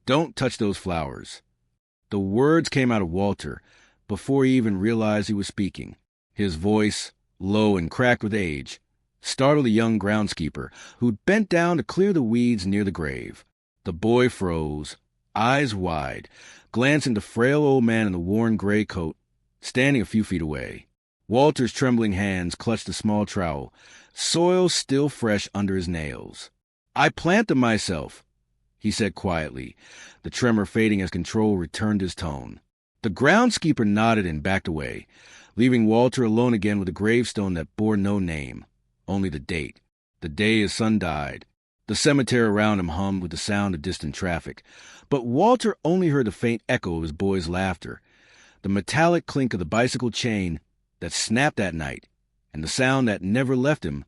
Don't touch those flowers." The words came out of Walter before he even realized he was speaking. His voice, low and cracked with age, startled a young groundskeeper who'd bent down to clear the weeds near the grave. The boy froze, eyes wide, glancing at the frail old man in the worn gray coat, standing a few feet away. Walter's trembling hands clutched a small trowel, soil still fresh under his nails. "I planted myself," he said quietly, the tremor fading as control returned his tone. The groundskeeper nodded and backed away, leaving Walter alone again with a gravestone that bore no name, only the date, the day his son died. The cemetery around him hummed with the sound of distant traffic, but Walter only heard the faint echo of his boy's laughter, the metallic clink of the bicycle chain that snapped that night, and the sound that never left him,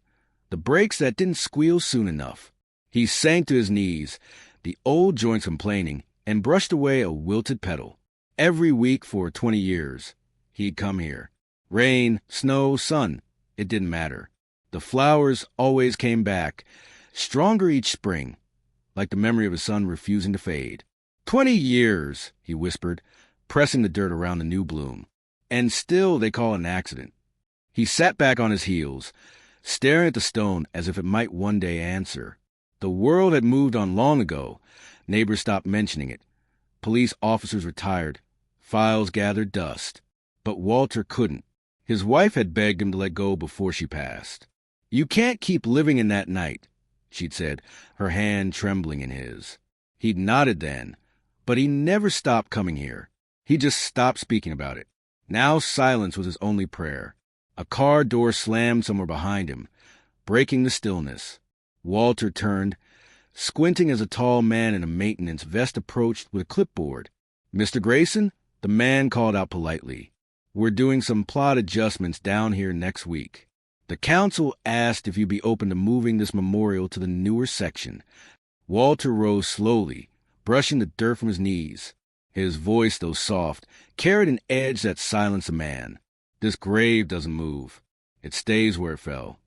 the brakes that didn't squeal soon enough. He sank to his knees, the old joints complaining, and brushed away a wilted petal. Every week for 20 years, he'd come here. Rain, snow, sun, it didn't matter. The flowers always came back, stronger each spring, like the memory of his son refusing to fade. 20 years, he whispered, pressing the dirt around the new bloom. And still they call it an accident. He sat back on his heels, staring at the stone as if it might one day answer. The world had moved on long ago. Neighbors stopped mentioning it. Police officers retired. Files gathered dust. But Walter couldn't. His wife had begged him to let go before she passed. "You can't keep living in that night," she'd said, her hand trembling in his. He'd nodded then, but he never stopped coming here. He just stopped speaking about it. Now silence was his only prayer. A car door slammed somewhere behind him, breaking the stillness. Walter turned, squinting as a tall man in a maintenance vest approached with a clipboard. "Mr. Grayson?" the man called out politely. "We're doing some plot adjustments down here next week. The council asked if you'd be open to moving this memorial to the newer section." Walter rose slowly, brushing the dirt from his knees. His voice, though soft, carried an edge that silenced a man. "This grave doesn't move. It stays where it fell."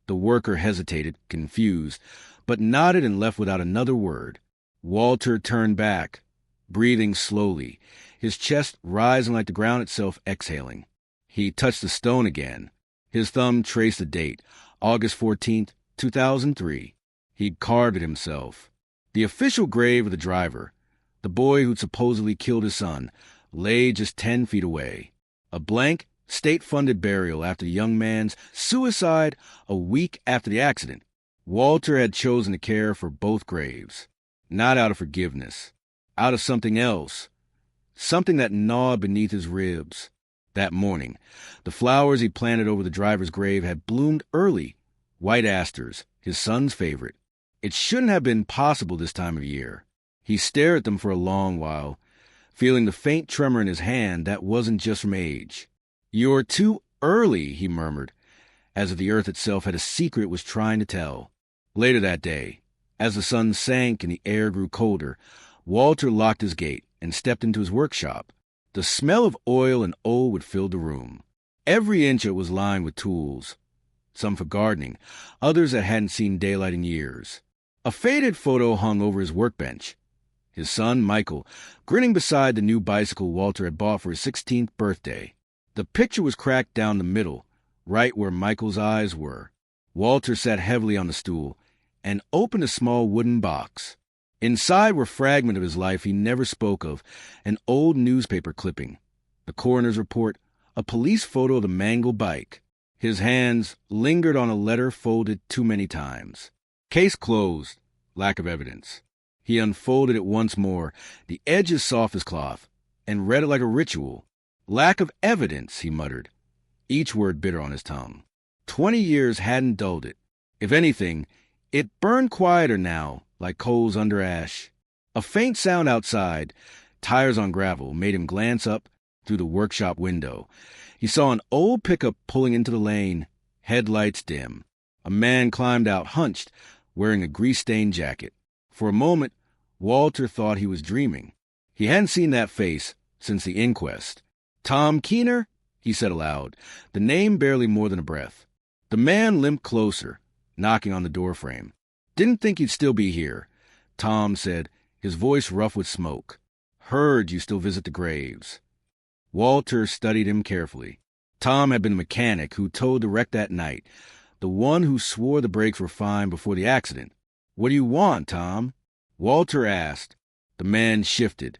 The worker hesitated, confused, but nodded and left without another word. Walter turned back, breathing slowly, his chest rising like the ground itself exhaling. He touched the stone again. His thumb traced the date, August 14th, 2003. He'd carved it himself. The official grave of the driver, the boy who'd supposedly killed his son, lay just 10 feet away. A blank, state-funded burial after the young man's suicide a week after the accident. Walter had chosen to care for both graves, not out of forgiveness, out of something else, something that gnawed beneath his ribs. That morning, the flowers he planted over the driver's grave had bloomed early, white asters, his son's favorite. It shouldn't have been possible this time of year. He stared at them for a long while, feeling the faint tremor in his hand that wasn't just from age. "You're too early," he murmured, as if the earth itself had a secret it was trying to tell. Later that day, as the sun sank and the air grew colder, Walter locked his gate and stepped into his workshop. The smell of oil and old wood filled the room. Every inch of it was lined with tools, some for gardening, others that hadn't seen daylight in years. A faded photo hung over his workbench. His son, Michael, grinning beside the new bicycle Walter had bought for his 16th birthday. The picture was cracked down the middle, right where Michael's eyes were. Walter sat heavily on the stool and opened a small wooden box. Inside were fragments of his life he never spoke of, an old newspaper clipping, the coroner's report, a police photo of the mangled bike. His hands lingered on a letter folded too many times. Case closed. Lack of evidence. He unfolded it once more, the edges soft as cloth, and read it like a ritual. "Lack of evidence," he muttered, each word bitter on his tongue. 20 years hadn't dulled it. If anything, it burned quieter now, like coals under ash. A faint sound outside, tires on gravel, made him glance up through the workshop window. He saw an old pickup pulling into the lane, headlights dim. A man climbed out hunched, wearing a grease-stained jacket. For a moment, Walter thought he was dreaming. He hadn't seen that face since the inquest. "Tom Keener?" he said aloud, the name barely more than a breath. The man limped closer, knocking on the doorframe. "Didn't think you'd still be here," Tom said, his voice rough with smoke. "Heard you still visit the graves." Walter studied him carefully. Tom had been the mechanic who towed the wreck that night, the one who swore the brakes were fine before the accident. "What do you want, Tom?" Walter asked. The man shifted,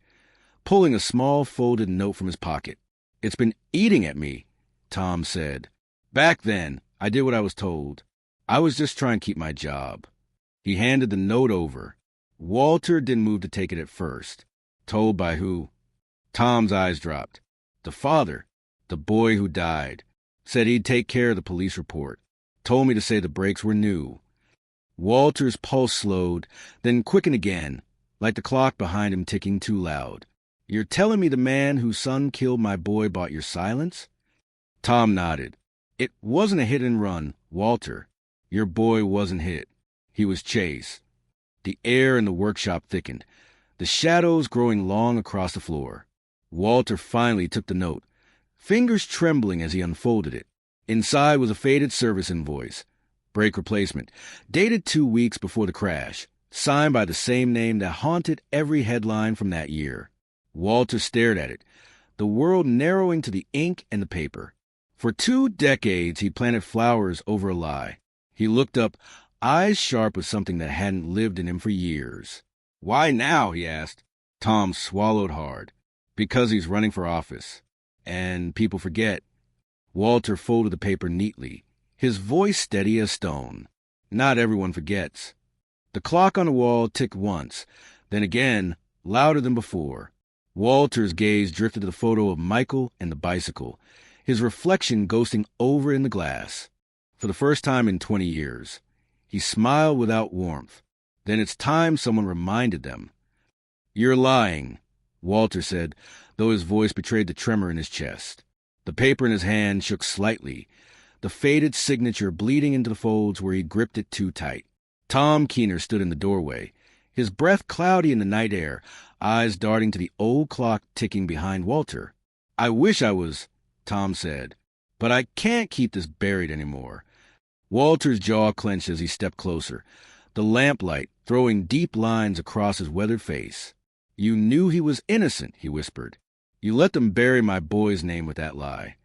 pulling a small folded note from his pocket. "It's been eating at me," Tom said. "Back then, I did what I was told. I was just trying to keep my job." He handed the note over. Walter didn't move to take it at first. "Told by who?" Tom's eyes dropped. "The father, the boy who died. Said he'd take care of the police report. Told me to say the brakes were new." Walter's pulse slowed, then quickened again, like the clock behind him ticking too loud. "You're telling me the man whose son killed my boy bought your silence?" Tom nodded. "It wasn't a hit and run, Walter. Your boy wasn't hit. He was chased." The air in the workshop thickened, the shadows growing long across the floor. Walter finally took the note, fingers trembling as he unfolded it. Inside was a faded service invoice, brake replacement, dated 2 weeks before the crash, signed by the same name that haunted every headline from that year. Walter stared at it, the world narrowing to the ink and the paper. For 2 decades he planted flowers over a lie. He looked up, eyes sharp with something that hadn't lived in him for years. "Why now?" he asked. Tom swallowed hard. "Because he's running for office. And people forget." Walter folded the paper neatly, his voice steady as stone. "Not everyone forgets." The clock on the wall ticked once, then again, louder than before. Walter's gaze drifted to the photo of Michael and the bicycle, his reflection ghosting over in the glass. For the first time in 20 years, he smiled without warmth. Then it's time someone reminded them. "You're lying," Walter said, though his voice betrayed the tremor in his chest. The paper in his hand shook slightly, the faded signature bleeding into the folds where he'd gripped it too tight. Tom Keener stood in the doorway, his breath cloudy in the night air, eyes darting to the old clock ticking behind Walter. "I wish I was," Tom said, "but I can't keep this buried anymore." Walter's jaw clenched as he stepped closer, the lamplight throwing deep lines across his weathered face. "You knew he was innocent," he whispered. "You let them bury my boy's name with that lie."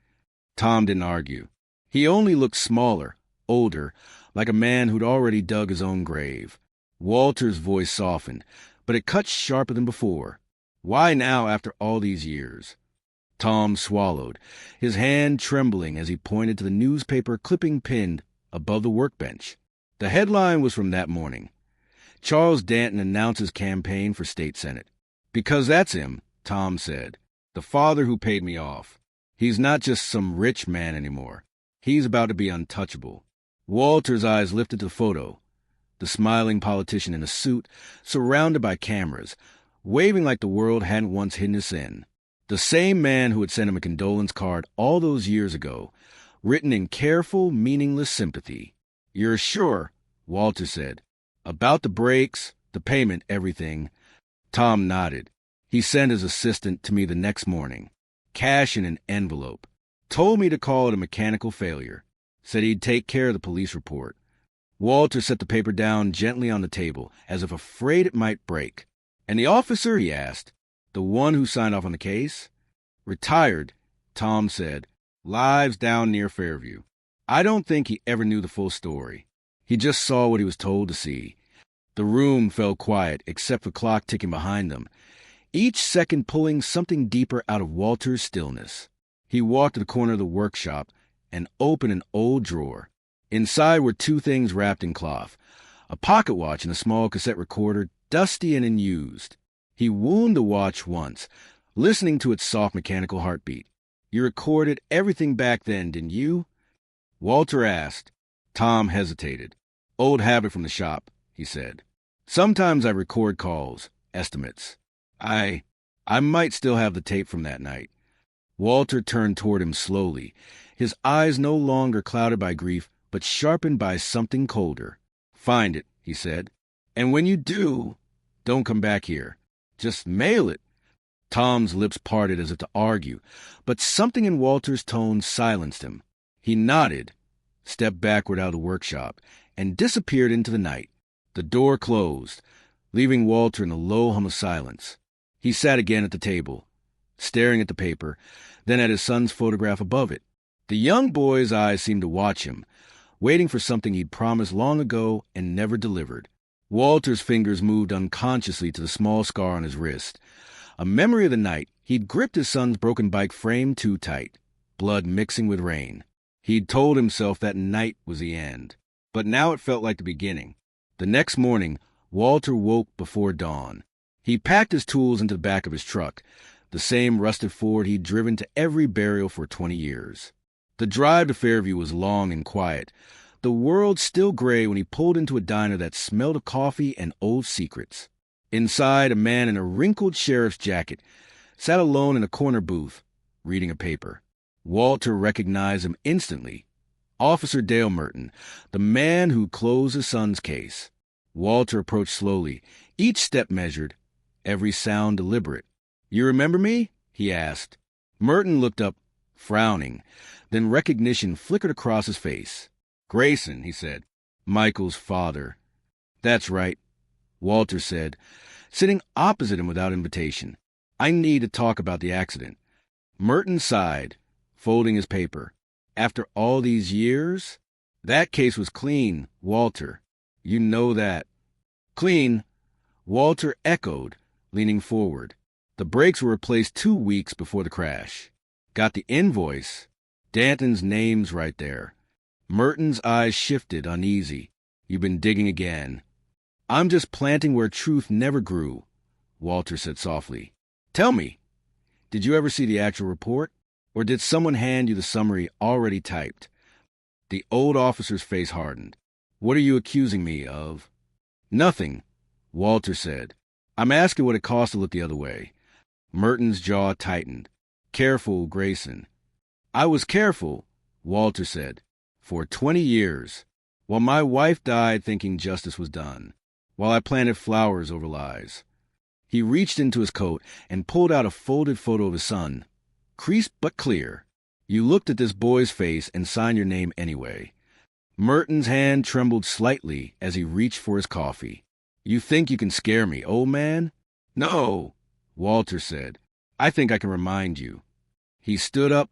Tom didn't argue. He only looked smaller, older, like a man who'd already dug his own grave. Walter's voice softened, but it cut sharper than before. "Why now after all these years?" Tom swallowed, his hand trembling as he pointed to the newspaper clipping pinned above the workbench. The headline was from that morning. "Charles Danton announces campaign for state senate." "Because that's him," Tom said. "The father who paid me off. He's not just some rich man anymore. He's about to be untouchable." Walter's eyes lifted to the photo, the smiling politician in a suit, surrounded by cameras, waving like the world hadn't once hidden his sin. The same man who had sent him a condolence card all those years ago, written in careful, meaningless sympathy. "You're sure?" Walter said. "About the brakes, the payment, everything." Tom nodded. "He sent his assistant to me the next morning. Cash in an envelope. Told me to call it a mechanical failure. Said he'd take care of the police report." Walter set the paper down gently on the table, as if afraid it might break. "And the officer?" he asked. "The one who signed off on the case?" "Retired," Tom said. "Lives down near Fairview. I don't think he ever knew the full story. He just saw what he was told to see." The room fell quiet, except for the clock ticking behind them, each second pulling something deeper out of Walter's stillness. He walked to the corner of the workshop and opened an old drawer. Inside were 2 things wrapped in cloth, a pocket watch and a small cassette recorder, dusty and unused. He wound the watch once, listening to its soft mechanical heartbeat. "You recorded everything back then, didn't you?" Walter asked. Tom hesitated. "Old habit from the shop," he said. "Sometimes I record calls, estimates. I might still have the tape from that night." Walter turned toward him slowly, his eyes no longer clouded by grief, but sharpened by something colder. "Find it," he said. "And when you do, don't come back here. Just mail it." Tom's lips parted as if to argue, but something in Walter's tone silenced him. He nodded, stepped backward out of the workshop, and disappeared into the night. The door closed, leaving Walter in a low hum of silence. He sat again at the table, staring at the paper, then at his son's photograph above it. The young boy's eyes seemed to watch him, waiting for something he'd promised long ago and never delivered. Walter's fingers moved unconsciously to the small scar on his wrist. A memory of the night he'd gripped his son's broken bike frame too tight, blood mixing with rain. He'd told himself that night was the end, but now it felt like the beginning. The next morning, Walter woke before dawn. He packed his tools into the back of his truck, the same rusted Ford he'd driven to every burial for 20 years. The drive to Fairview was long and quiet, the world still gray when he pulled into a diner that smelled of coffee and old secrets. Inside, a man in a wrinkled sheriff's jacket sat alone in a corner booth, reading a paper. Walter recognized him instantly. Officer Dale Merton, the man who closed his son's case. Walter approached slowly, each step measured, every sound deliberate. "You remember me?" he asked. Merton looked up, frowning. Then recognition flickered across his face. "Grayson," he said. "Michael's father." "That's right," Walter said, sitting opposite him without invitation. "I need to talk about the accident." Merton sighed, folding his paper. "After all these years? That case was clean, Walter. You know that." "Clean," Walter echoed, leaning forward. "The brakes were replaced 2 weeks before the crash. Got the invoice. Danton's name's right there." Merton's eyes shifted, uneasy. "You've been digging again." "I'm just planting where truth never grew," Walter said softly. "Tell me, did you ever see the actual report? Or did someone hand you the summary already typed?" The old officer's face hardened. "What are you accusing me of?" "Nothing," Walter said. "I'm asking what it cost to look the other way." Merton's jaw tightened. "Careful, Grayson." "I was careful," Walter said, "for 20 years, while my wife died thinking justice was done, while I planted flowers over lies." He reached into his coat and pulled out a folded photo of his son, creased but clear. "You looked at this boy's face and signed your name anyway." Merton's hand trembled slightly as he reached for his coffee. "You think you can scare me, old man?" "No," Walter said. "I think I can remind you." He stood up,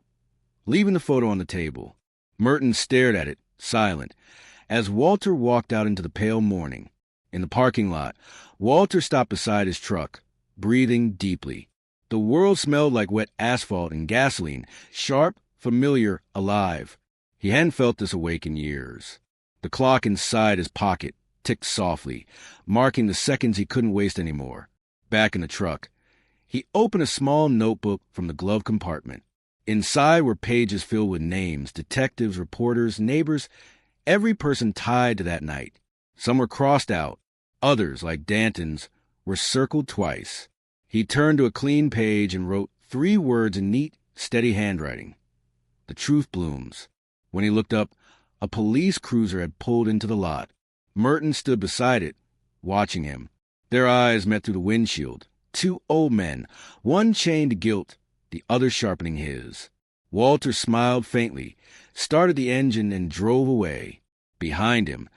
leaving the photo on the table. Merton stared at it, silent, as Walter walked out into the pale morning. In the parking lot, Walter stopped beside his truck, breathing deeply. The world smelled like wet asphalt and gasoline, sharp, familiar, alive. He hadn't felt this awake in years. The clock inside his pocket ticked softly, marking the seconds he couldn't waste anymore. Back in the truck, he opened a small notebook from the glove compartment. Inside were pages filled with names, detectives, reporters, neighbors, every person tied to that night. Some were crossed out. Others, like Danton's, were circled twice. He turned to a clean page and wrote 3 words in neat, steady handwriting. "The truth blooms." When he looked up, a police cruiser had pulled into the lot. Merton stood beside it, watching him. Their eyes met through the windshield. 2 old men, one chained to guilt, the other sharpening his. Walter smiled faintly, started the engine, and drove away. Behind him,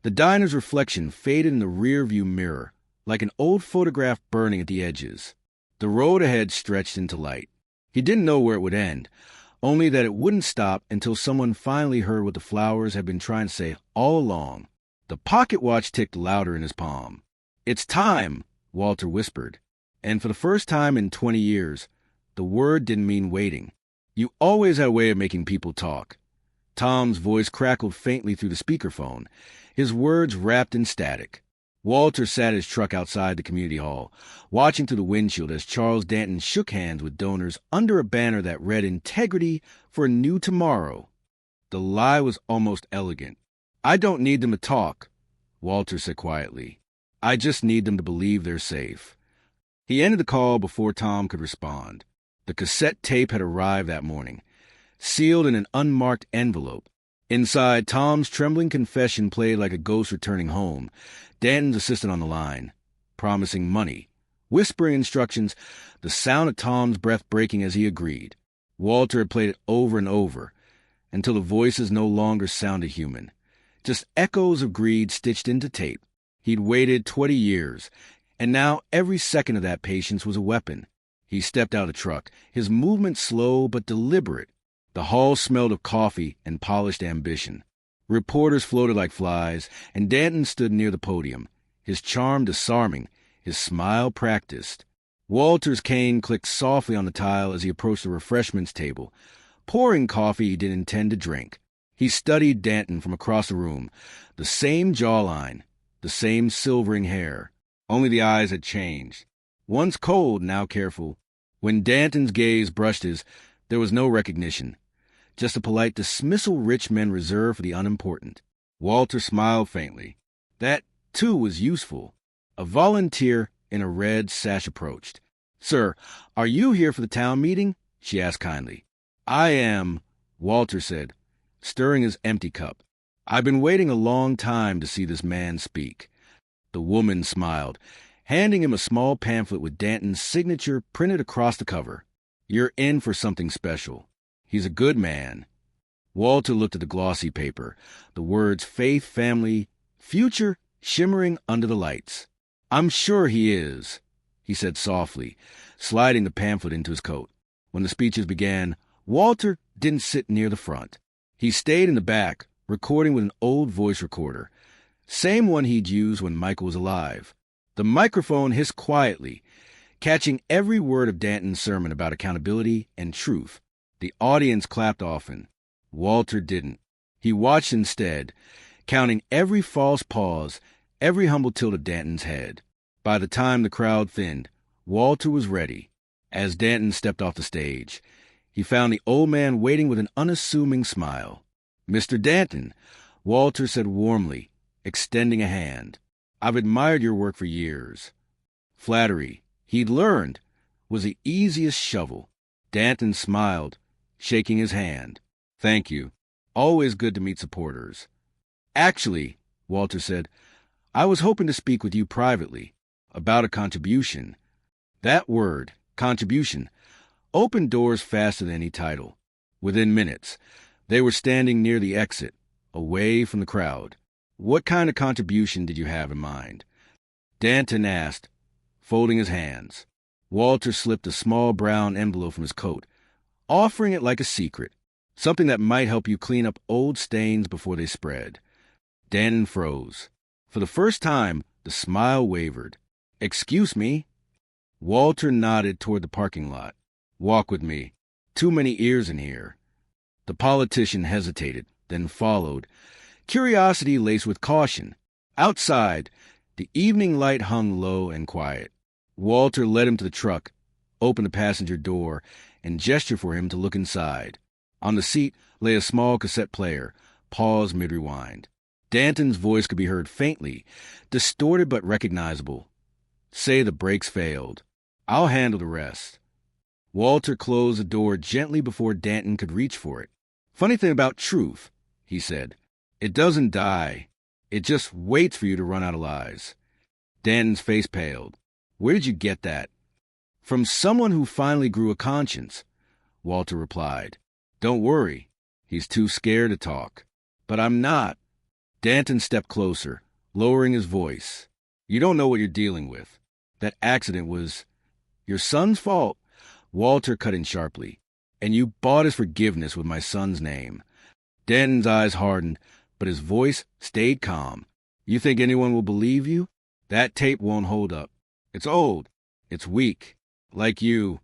the diner's reflection faded in the rear-view mirror, like an old photograph burning at the edges. The road ahead stretched into light. He didn't know where it would end, only that it wouldn't stop until someone finally heard what the flowers had been trying to say all along. The pocket watch ticked louder in his palm. "It's time," Walter whispered. And for the first time in 20 years, the word didn't mean waiting. You always had a way of making people talk. Tom's voice crackled faintly through the speakerphone, his words wrapped in static. Walter sat his truck outside the community hall, watching through the windshield as Charles Danton shook hands with donors under a banner that read "Integrity for a New Tomorrow." The lie was almost elegant. "I don't need them to talk," Walter said quietly. "I just need them to believe they're safe." He ended the call before Tom could respond. The cassette tape had arrived that morning, sealed in an unmarked envelope. Inside, Tom's trembling confession played like a ghost returning home. Danton's assistant on the line, promising money, whispering instructions, the sound of Tom's breath breaking as he agreed. Walter had played it over and over, until the voices no longer sounded human, just echoes of greed stitched into tape. He'd waited 20 years, and now every second of that patience was a weapon. He stepped out of the truck, his movement slow but deliberate. The hall smelled of coffee and polished ambition. Reporters floated like flies, and Danton stood near the podium, his charm disarming, his smile practiced. Walter's cane clicked softly on the tile as he approached the refreshments table, pouring coffee he didn't intend to drink. He studied Danton from across the room, the same jawline, the same silvering hair. Only the eyes had changed. Once cold, now careful. When Danton's gaze brushed his, there was no recognition, just a polite dismissal rich men reserve for the unimportant. Walter smiled faintly. That, too, was useful. A volunteer in a red sash approached. "Sir, are you here for the town meeting?" she asked kindly. "I am," Walter said, stirring his empty cup. "I've been waiting a long time to see this man speak." The woman smiled, handing him a small pamphlet with Danton's signature printed across the cover. "You're in for something special. He's a good man." Walter looked at the glossy paper, the words faith, family, future shimmering under the lights. "I'm sure he is," he said softly, sliding the pamphlet into his coat. When the speeches began, Walter didn't sit near the front. He stayed in the back, recording with an old voice recorder, same one he'd used when Michael was alive. The microphone hissed quietly, catching every word of Danton's sermon about accountability and truth. The audience clapped often. Walter didn't. He watched instead, counting every false pause, every humble tilt of Danton's head. By the time the crowd thinned, Walter was ready. As Danton stepped off the stage, he found the old man waiting with an unassuming smile. "Mr. Danton," Walter said warmly, extending a hand. "I've admired your work for years." Flattery, he'd learned, was the easiest shovel. Danton smiled, shaking his hand. "Thank you. Always good to meet supporters." "Actually," Walter said, "I was hoping to speak with you privately, about a contribution." That word, contribution, opened doors faster than any title. Within minutes, they were standing near the exit, away from the crowd. "What kind of contribution did you have in mind?" Danton asked, folding his hands. Walter slipped a small brown envelope from his coat, offering it like a secret, something that might help you clean up old stains before they spread. Danton froze. For the first time, the smile wavered. "Excuse me?" Walter nodded toward the parking lot. "Walk with me. Too many ears in here." The politician hesitated, then followed, curiosity laced with caution. Outside, the evening light hung low and quiet. Walter led him to the truck, opened the passenger door, and gestured for him to look inside. On the seat lay a small cassette player, paused mid-rewind. Danton's voice could be heard faintly, distorted but recognizable. "Say the brakes failed. I'll handle the rest." Walter closed the door gently before Danton could reach for it. "Funny thing about truth," he said. "It doesn't die. It just waits for you to run out of lies." Danton's face paled. "Where did you get that?" "From someone who finally grew a conscience," Walter replied. "Don't worry. He's too scared to talk." "But I'm not." Danton stepped closer, lowering his voice. "You don't know what you're dealing with. That accident was your son's fault." Walter cut in sharply. "And you bought his forgiveness with my son's name." Danton's eyes hardened, but his voice stayed calm. "You think anyone will believe you? That tape won't hold up. It's old. It's weak. Like you."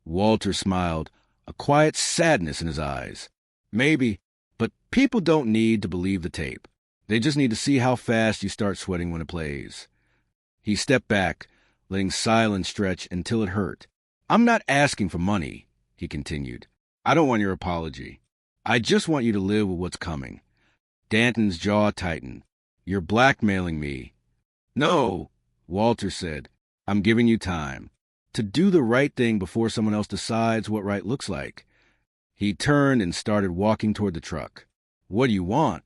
Walter smiled, a quiet sadness in his eyes. "Maybe, but people don't need to believe the tape. They just need to see how fast you start sweating when it plays." He stepped back, letting silence stretch until it hurt. "I'm not asking for money," he continued. "I don't want your apology. I just want you to live with what's coming." Danton's jaw tightened. "You're blackmailing me." "No," Walter said. "I'm giving you time to do the right thing before someone else decides what right looks like." He turned and started walking toward the truck. "What do you want?"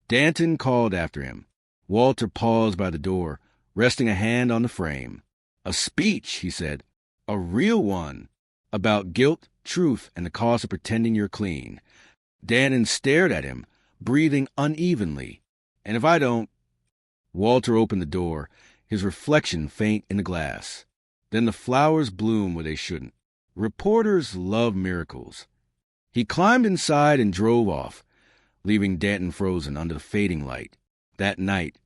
Danton called after him. Walter paused by the door, resting a hand on the frame. "A speech," he said. "A real one. About guilt, truth, and the cost of pretending you're clean." Danton stared at him, breathing unevenly. "And if I don't..." Walter opened the door, his reflection faint in the glass. Then the flowers bloomed where they shouldn't. Reporters love miracles. He climbed inside and drove off, leaving Danton frozen under the fading light. That night,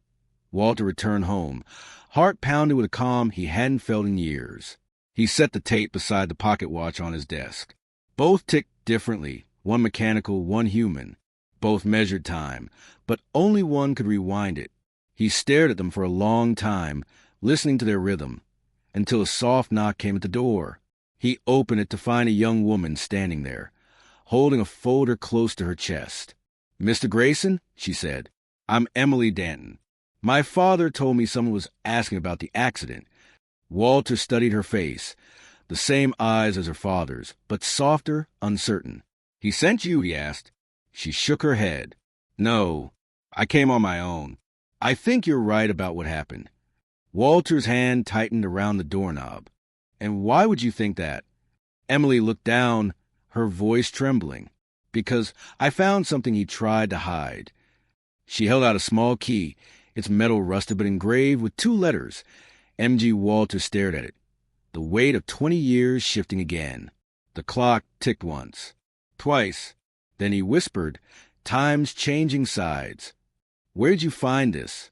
Walter returned home, heart pounded with a calm he hadn't felt in years. He set the tape beside the pocket watch on his desk. Both ticked differently, one mechanical, one human. Both measured time, but only one could rewind it. He stared at them for a long time, listening to their rhythm, until a soft knock came at the door. He opened it to find a young woman standing there, holding a folder close to her chest. "Mr. Grayson," she said, "I'm Emily Danton. My father told me someone was asking about the accident." Walter studied her face, the same eyes as her father's, but softer, uncertain. "He sent you?" he asked. She shook her head. "No, I came on my own. I think you're right about what happened." Walter's hand tightened around the doorknob. "And why would you think that?" Emily looked down, her voice trembling. "Because I found something he tried to hide." She held out a small key, its metal rusted but engraved with 2 letters. M.G. Walter stared at it, the weight of 20 years shifting again. The clock ticked once, twice. Then he whispered, "Time's changing sides. Where'd you find this?"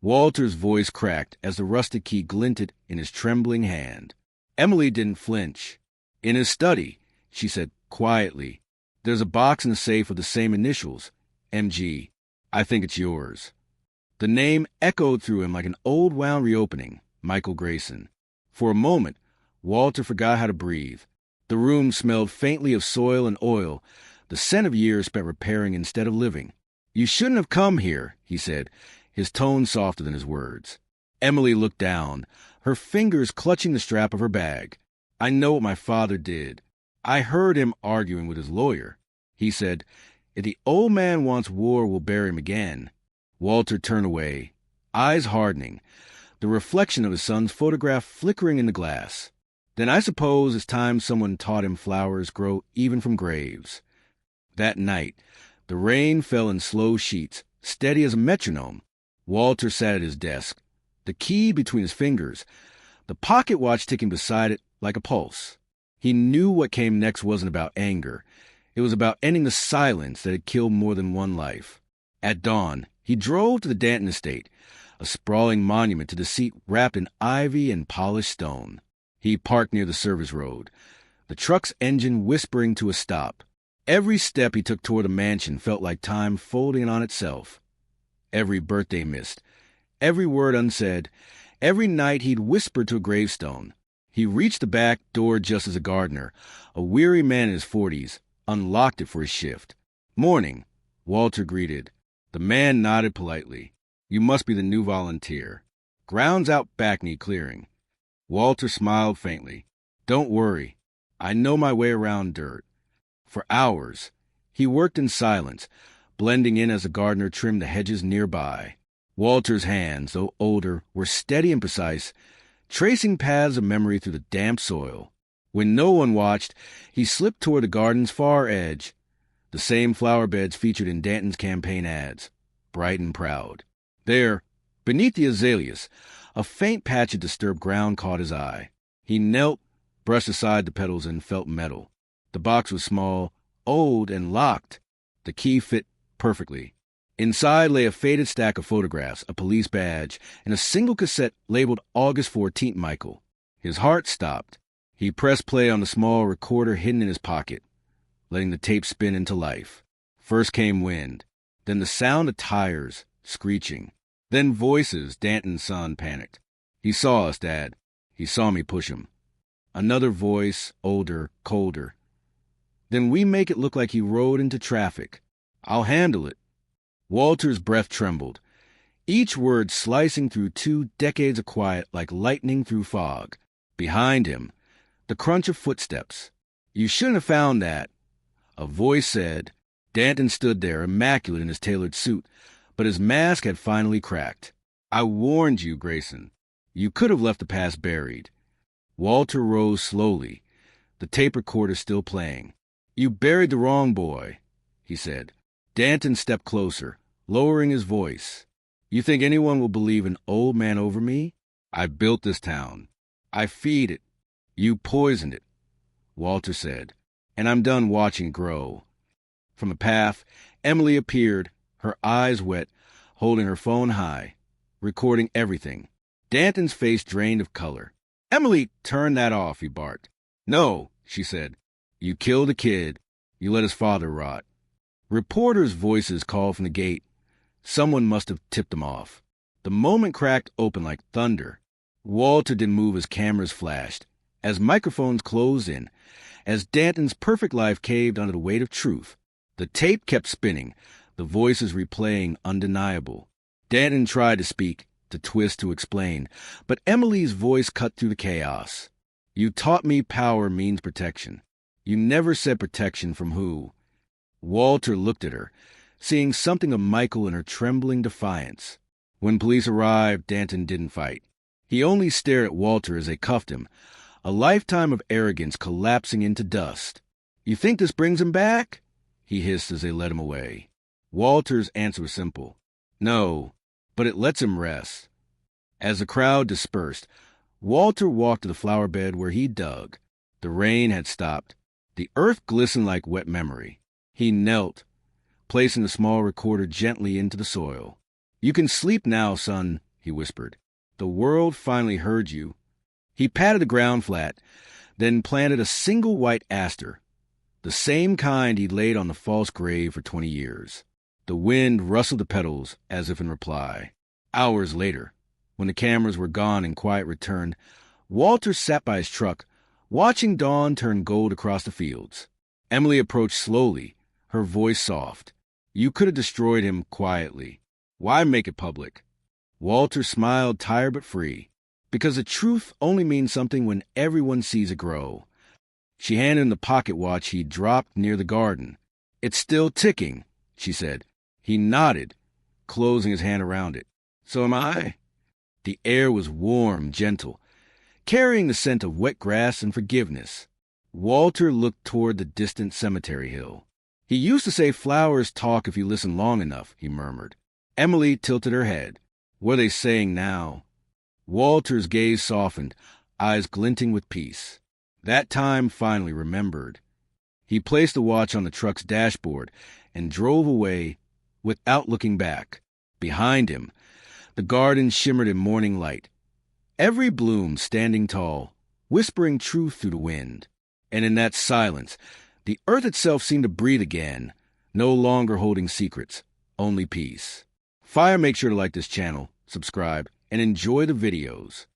Walter's voice cracked as the rusted key glinted in his trembling hand. Emily didn't flinch. "In his study," she said quietly. "There's a box in the safe with the same initials, M.G. I think it's yours." The name echoed through him like an old wound reopening, Michael Grayson. For a moment, Walter forgot how to breathe. The room smelled faintly of soil and oil, the scent of years spent repairing instead of living. "You shouldn't have come here," he said, his tone softer than his words. Emily looked down, her fingers clutching the strap of her bag. "I know what my father did. I heard him arguing with his lawyer. He said, 'If the old man wants war, we'll bury him again.'" Walter turned away, eyes hardening, the reflection of his son's photograph flickering in the glass. "Then I suppose it's time someone taught him flowers grow even from graves." That night, the rain fell in slow sheets, steady as a metronome. Walter sat at his desk, the key between his fingers, the pocket watch ticking beside it like a pulse. He knew what came next wasn't about anger. It was about ending the silence that had killed more than one life. At dawn, he drove to the Danton estate, a sprawling monument to deceit wrapped in ivy and polished stone. He parked near the service road, the truck's engine whispering to a stop. Every step he took toward the mansion felt like time folding on itself. Every birthday missed, every word unsaid, every night he'd whispered to a gravestone. He reached the back door just as a gardener, a weary man in his 40s, unlocked it for his shift. "Morning," Walter greeted. The man nodded politely. "You must be the new volunteer. Ground's out back need clearing." Walter smiled faintly. "Don't worry. I know my way around dirt." For hours, he worked in silence, blending in as the gardener trimmed the hedges nearby. Walter's hands, though older, were steady and precise, tracing paths of memory through the damp soil. When no one watched, he slipped toward the garden's far edge, the same flower beds featured in Danton's campaign ads, bright and proud. There, beneath the azaleas, a faint patch of disturbed ground caught his eye. He knelt, brushed aside the petals, and felt metal. The box was small, old, and locked. The key fit perfectly. Inside lay a faded stack of photographs, a police badge, and a single cassette labeled August 14th Michael. His heart stopped. He pressed play on the small recorder hidden in his pocket, letting the tape spin into life. First came wind, then the sound of tires screeching, then voices. Danton's son panicked. "He saw us, Dad. He saw me push him." Another voice, older, colder. "Then we make it look like he rode into traffic. I'll handle it." Walter's breath trembled, each word slicing through 2 decades of quiet like lightning through fog. Behind him, the crunch of footsteps. "You shouldn't have found that," a voice said. Danton stood there, immaculate in his tailored suit, but his mask had finally cracked. "I warned you, Grayson. You could have left the past buried." Walter rose slowly, the tape recorder still playing. "You buried the wrong boy," he said. Danton stepped closer, lowering his voice. You think anyone will believe an old man over me? I built this town. I feed it. You poisoned it, Walter said, and I'm done watching it grow. From the path, Emily appeared, her eyes wet, holding her phone high, recording everything. Danton's face drained of color. Emily, turn that off, he barked. No, she said. You killed a kid. You let his father rot. Reporters' voices called from the gate. Someone must have tipped them off. The moment cracked open like thunder. Walter didn't move as cameras flashed, as microphones closed in, as Danton's perfect life caved under the weight of truth. The tape kept spinning, the voices replaying undeniable. Danton tried to speak, to twist, to explain, but Emily's voice cut through the chaos. You taught me power means protection. You never said protection from who. Walter looked at her, seeing something of Michael in her trembling defiance. When police arrived, Danton didn't fight. He only stared at Walter as they cuffed him, a lifetime of arrogance collapsing into dust. You think this brings him back? He hissed as they led him away. Walter's answer was simple. No, but it lets him rest. As the crowd dispersed, Walter walked to the flower bed where he dug. The rain had stopped. The earth glistened like wet memory. He knelt, placing the small recorder gently into the soil. You can sleep now, son, he whispered. The world finally heard you. He patted the ground flat, then planted a single white aster, the same kind he'd laid on the false grave for 20 years. The wind rustled the petals as if in reply. Hours later, when the cameras were gone and quiet returned, Walter sat by his truck, watching dawn turn gold across the fields. Emily approached slowly, her voice soft. You could have destroyed him quietly. Why make it public? Walter smiled, tired but free. Because the truth only means something when everyone sees it grow. She handed him the pocket watch he'd dropped near the garden. It's still ticking, she said. He nodded, closing his hand around it. So am I. The air was warm, gentle, carrying the scent of wet grass and forgiveness. Walter looked toward the distant cemetery hill. He used to say flowers talk if you listen long enough, he murmured. Emily tilted her head. What are they saying now? Walter's gaze softened, eyes glinting with peace. That time finally remembered. He placed the watch on the truck's dashboard and drove away without looking back. Behind him, the garden shimmered in morning light, every bloom standing tall, whispering truth through the wind. And in that silence, the earth itself seemed to breathe again, no longer holding secrets, only peace. Make sure to like this channel, subscribe, and enjoy the videos.